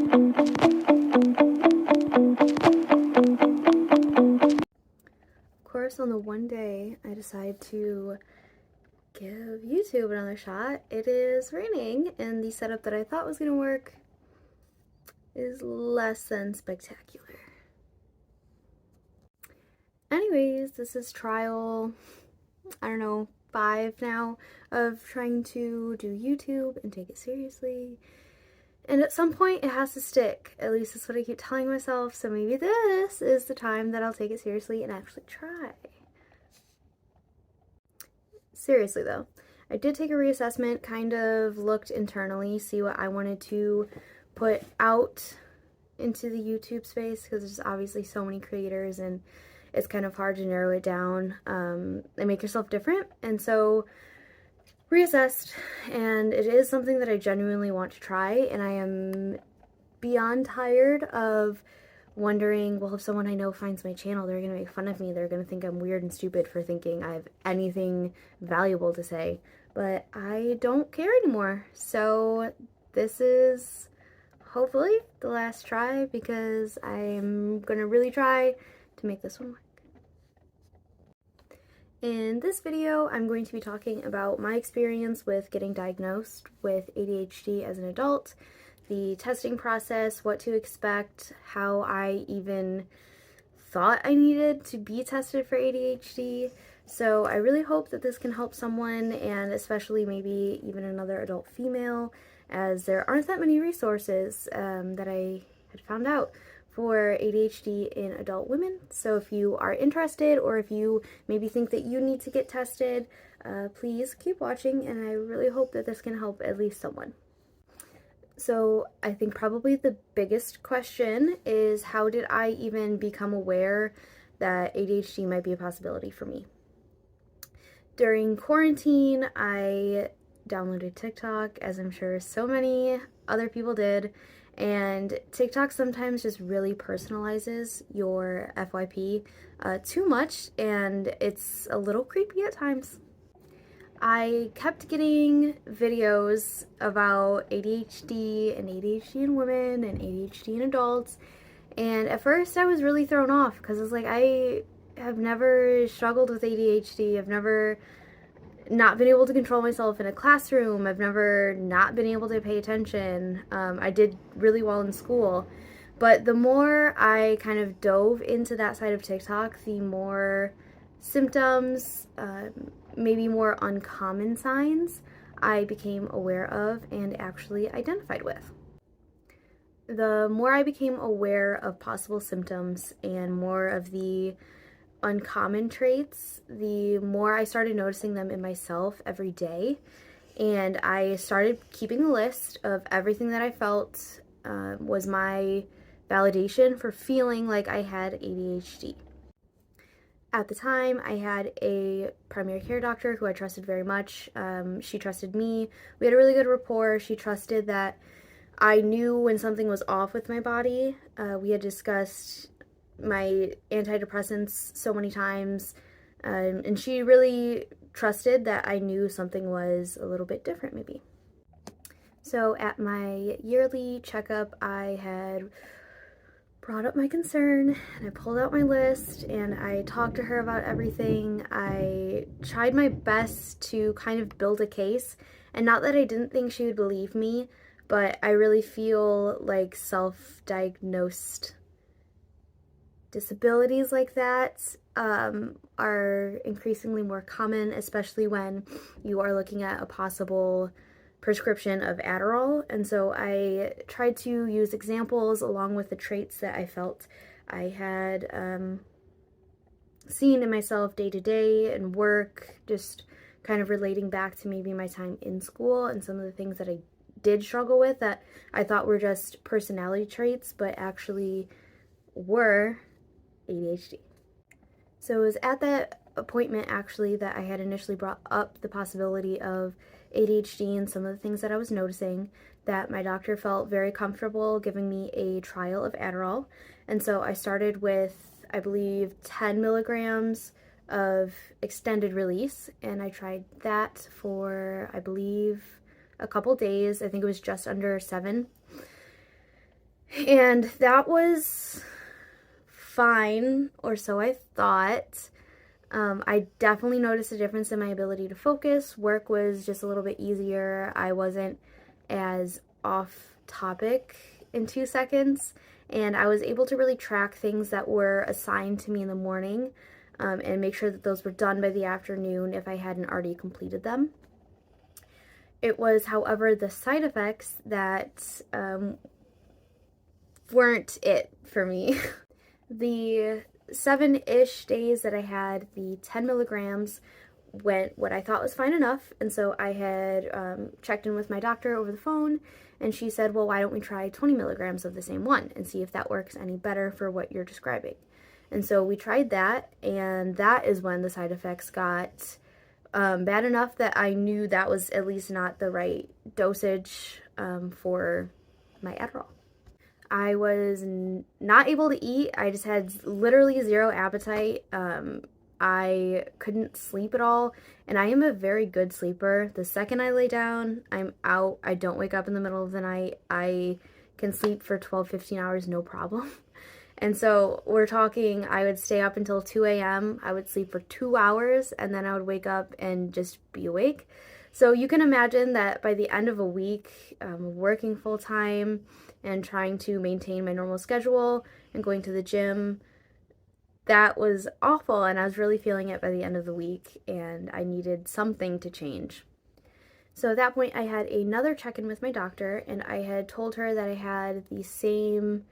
Of course, on the one day I decide to give YouTube another shot, it is raining, and the setup that I thought was going to work is less than spectacular. Anyways, this is trial, I don't know, 5 now of trying to do YouTube and take it seriously. And at some point it has to stick. At least that's what I keep telling myself. So maybe this is the time that I'll take it seriously and actually try. Seriously though, I did take a reassessment, kind of looked internally, see what I wanted to put out into the YouTube space, because there's obviously so many creators and it's kind of hard to narrow it down and make yourself different. And so reassessed, and it is something that I genuinely want to try, and I am beyond tired of wondering, well, if someone I know finds my channel, they're gonna make fun of me, they're gonna think I'm weird and stupid for thinking I have anything valuable to say, but I don't care anymore. So this is hopefully the last try, because I'm gonna really try to make this one work. In this video, I'm going to be talking about my experience with getting diagnosed with ADHD as an adult, the testing process, what to expect, how I even thought I needed to be tested for ADHD. So I really hope that this can help someone, and especially maybe even another adult female, as there aren't that many resources that I had found out for ADHD in adult women. So if you are interested, or if you maybe think that you need to get tested, please keep watching, and I really hope that this can help at least someone. So I think probably the biggest question is, how did I even become aware that ADHD might be a possibility for me? During quarantine, I downloaded TikTok, as I'm sure so many other people did, and TikTok sometimes just really personalizes your FYP too much, and it's a little creepy at times. I kept getting videos about ADHD and ADHD in women and ADHD in adults, and at first I was really thrown off, because it's like, I have never struggled with ADHD, I've never not been able to control myself in a classroom, I've never not been able to pay attention. I did really well in school, but the more I kind of dove into that side of TikTok, the more symptoms, maybe more uncommon signs, I became aware of and actually identified with. The more I became aware of possible symptoms and more of the uncommon traits, the more I started noticing them in myself every day. And I started keeping a list of everything that I felt was my validation for feeling like I had ADHD. At the time, I had a primary care doctor who I trusted very much. She trusted me. We had a really good rapport. She trusted that I knew when something was off with my body. We had discussed my antidepressants so many times, and she really trusted that I knew something was a little bit different maybe. So at my yearly checkup, I had brought up my concern, and I pulled out my list, and I talked to her about everything. I tried my best to kind of build a case, and not that I didn't think she would believe me, but I really feel like self-diagnosed disabilities like that are increasingly more common, especially when you are looking at a possible prescription of Adderall. And so I tried to use examples along with the traits that I felt I had seen in myself day to day and work, just kind of relating back to maybe my time in school and some of the things that I did struggle with that I thought were just personality traits, but actually were ADHD. So it was at that appointment actually that I had initially brought up the possibility of ADHD and some of the things that I was noticing, that my doctor felt very comfortable giving me a trial of Adderall. And so I started with, I believe, 10 milligrams of extended release, and I tried that for, I believe, a couple days. I think it was just under 7. And that was fine, or so I thought. I definitely noticed a difference in my ability to focus. Work was just a little bit easier. I wasn't as off topic in 2 seconds, and I was able to really track things that were assigned to me in the morning, and make sure that those were done by the afternoon if I hadn't already completed them. It was, however, the side effects that weren't it for me. The 7-ish days that I had the 10 milligrams went what I thought was fine enough, and so I had checked in with my doctor over the phone, and she said, well, why don't we try 20 milligrams of the same one and see if that works any better for what you're describing. And so we tried that, and that is when the side effects got bad enough that I knew that was at least not the right dosage for my Adderall. I was not able to eat. I just had literally zero appetite. I couldn't sleep at all, and I am a very good sleeper. The second I lay down, I'm out. I don't wake up in the middle of the night. I can sleep for 12, 15 hours, no problem. And so we're talking, I would stay up until 2 a.m. I would sleep for 2 hours, and then I would wake up and just be awake. So you can imagine that by the end of a week, working full time and trying to maintain my normal schedule and going to the gym, that was awful, and I was really feeling it by the end of the week, and I needed something to change. So at that point, I had another check-in with my doctor, and I had told her that I had the same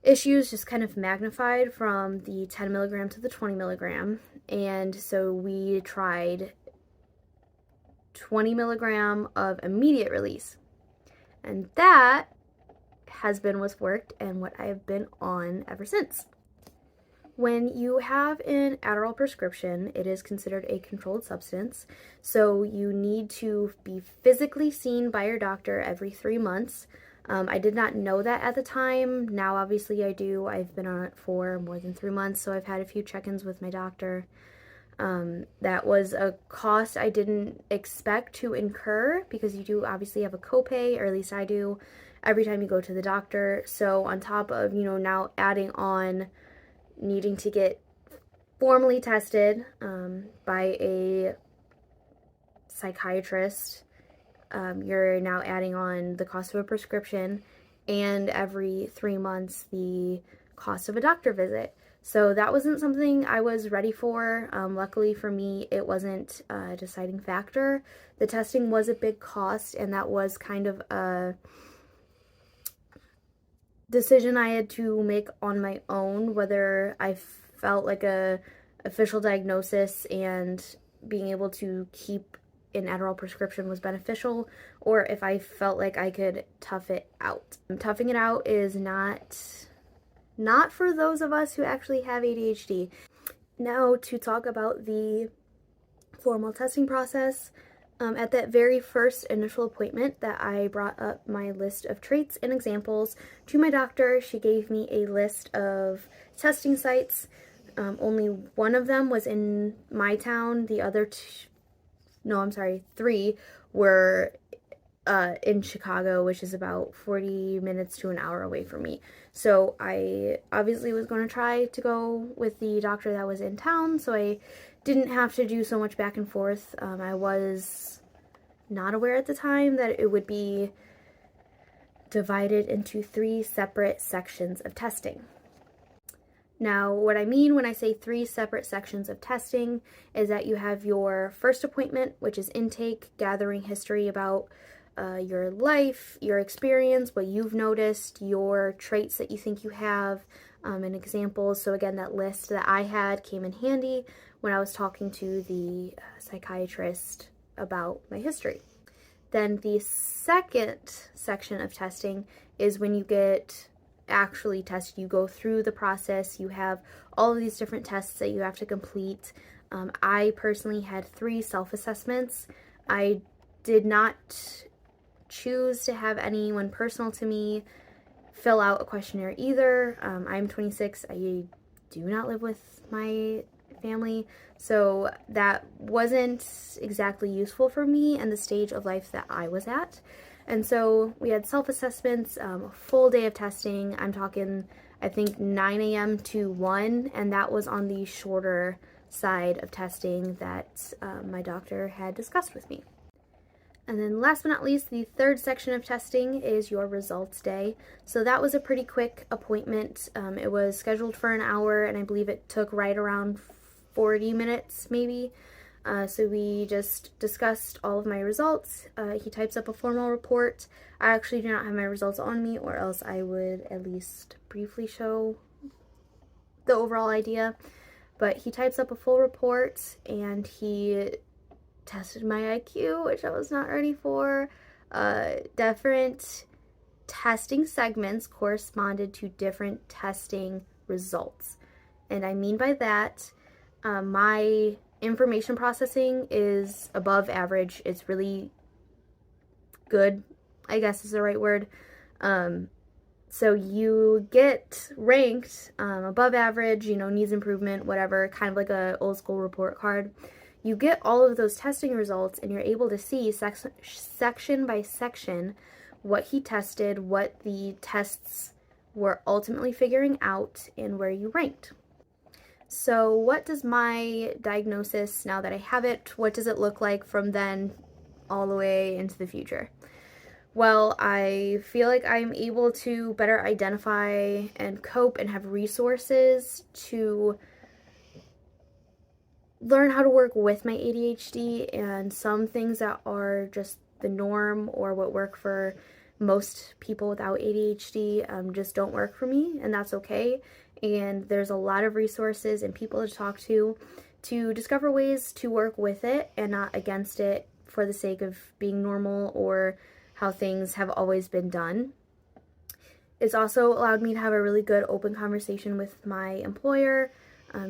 issues, just kind of magnified from the 10 milligram to the 20 milligram. And so we tried 20 milligram of immediate release. And that has been what's worked and what I have been on ever since. When you have an Adderall prescription, it is considered a controlled substance, so you need to be physically seen by your doctor every 3 months. I did not know that at the time. Now, obviously, I do. I've been on it for more than 3 months, so I've had a few check-ins with my doctor. That was a cost I didn't expect to incur, because you do obviously have a copay, or at least I do, every time you go to the doctor. So on top of, now adding on needing to get formally tested by a psychiatrist, you're now adding on the cost of a prescription, and every 3 months the cost of a doctor visit. So that wasn't something I was ready for. Luckily for me, it wasn't a deciding factor. The testing was a big cost, and that was kind of a decision I had to make on my own, whether I felt like a official diagnosis and being able to keep an Adderall prescription was beneficial, or if I felt like I could tough it out. Toughing it out is not for those of us who actually have ADHD. Now to talk about the formal testing process. At that very first initial appointment that I brought up my list of traits and examples to my doctor, she gave me a list of testing sites. Only one of them was in my town. The other three were in Chicago, which is about 40 minutes to an hour away from me. So I obviously was going to try to go with the doctor that was in town, so I didn't have to do so much back and forth. I was not aware at the time that it would be divided into 3 separate sections of testing. Now, what I mean when I say 3 separate sections of testing is that you have your first appointment, which is intake, gathering history about your life, your experience, what you've noticed, your traits that you think you have, and examples. So again, that list that I had came in handy when I was talking to the psychiatrist about my history. Then the second section of testing is when you get actually tested. You go through the process. You have all of these different tests that you have to complete. I personally had 3 self-assessments. I did not choose to have anyone personal to me fill out a questionnaire either. I'm 26. I do not live with my family, so that wasn't exactly useful for me and the stage of life that I was at. And so we had self-assessments, a full day of testing. I'm talking, I think 9 a.m. to 1, and that was on the shorter side of testing that my doctor had discussed with me. And then last but not least, the third section of testing is your results day. So that was a pretty quick appointment. It was scheduled for an hour, and I believe it took right around 40 minutes maybe. So we just discussed all of my results. He types up a formal report. I actually do not have my results on me, or else I would at least briefly show the overall idea. But he types up a full report, and he tested my IQ, which I was not ready for. Different testing segments corresponded to different testing results. And I mean by that, my information processing is above average. It's really good, I guess is the right word. So you get ranked above average, needs improvement, whatever, kind of like a old school report card. You get all of those testing results, and you're able to see section by section what he tested, what the tests were ultimately figuring out, and where you ranked. So what does my diagnosis, now that I have it, what does it look like from then all the way into the future? Well, I feel like I'm able to better identify and cope and have resources to learn how to work with my ADHD, and some things that are just the norm or what work for most people without ADHD just don't work for me, and that's okay. And there's a lot of resources and people to talk to discover ways to work with it and not against it for the sake of being normal or how things have always been done. It's also allowed me to have a really good open conversation with my employer.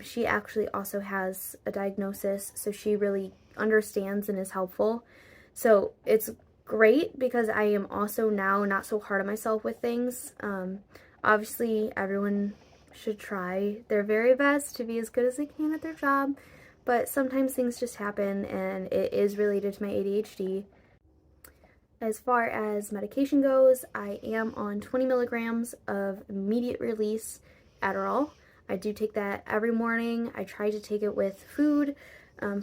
She actually also has a diagnosis, so she really understands and is helpful. So it's great because I am also now not so hard on myself with things. Obviously, everyone should try their very best to be as good as they can at their job, but sometimes things just happen, and it is related to my ADHD. As far as medication goes, I am on 20 milligrams of immediate release Adderall. I do take that every morning. I try to take it with food.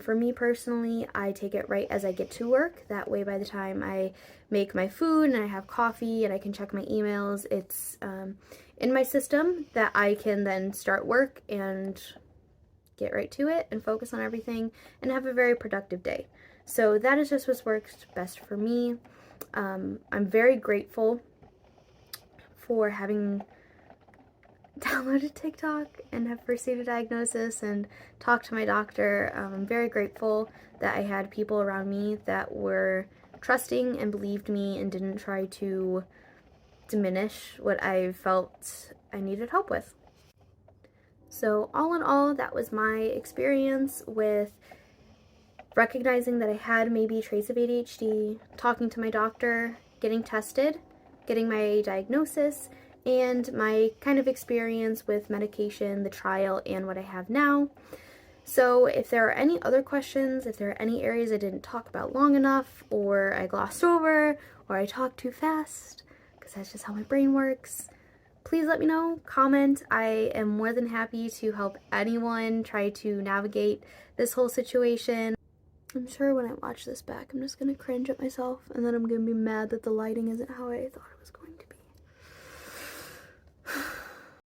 For me personally, I take it right as I get to work. That way, by the time I make my food and I have coffee and I can check my emails, it's in my system that I can then start work and get right to it and focus on everything and have a very productive day. So that is just what's worked best for me. I'm very grateful for having downloaded TikTok and have received a diagnosis and talked to my doctor. I'm very grateful that I had people around me that were trusting and believed me and didn't try to diminish what I felt I needed help with. So all in all, that was my experience with recognizing that I had maybe traits of ADHD, talking to my doctor, getting tested, getting my diagnosis, and my kind of experience with medication, the trial, and what I have now. So if there are any other questions, if there are any areas I didn't talk about long enough, or I glossed over, or I talked too fast, because that's just how my brain works, please let me know, comment. I am more than happy to help anyone try to navigate this whole situation. I'm sure when I watch this back, I'm just going to cringe at myself, and then I'm going to be mad that the lighting isn't how I thought it was going to be.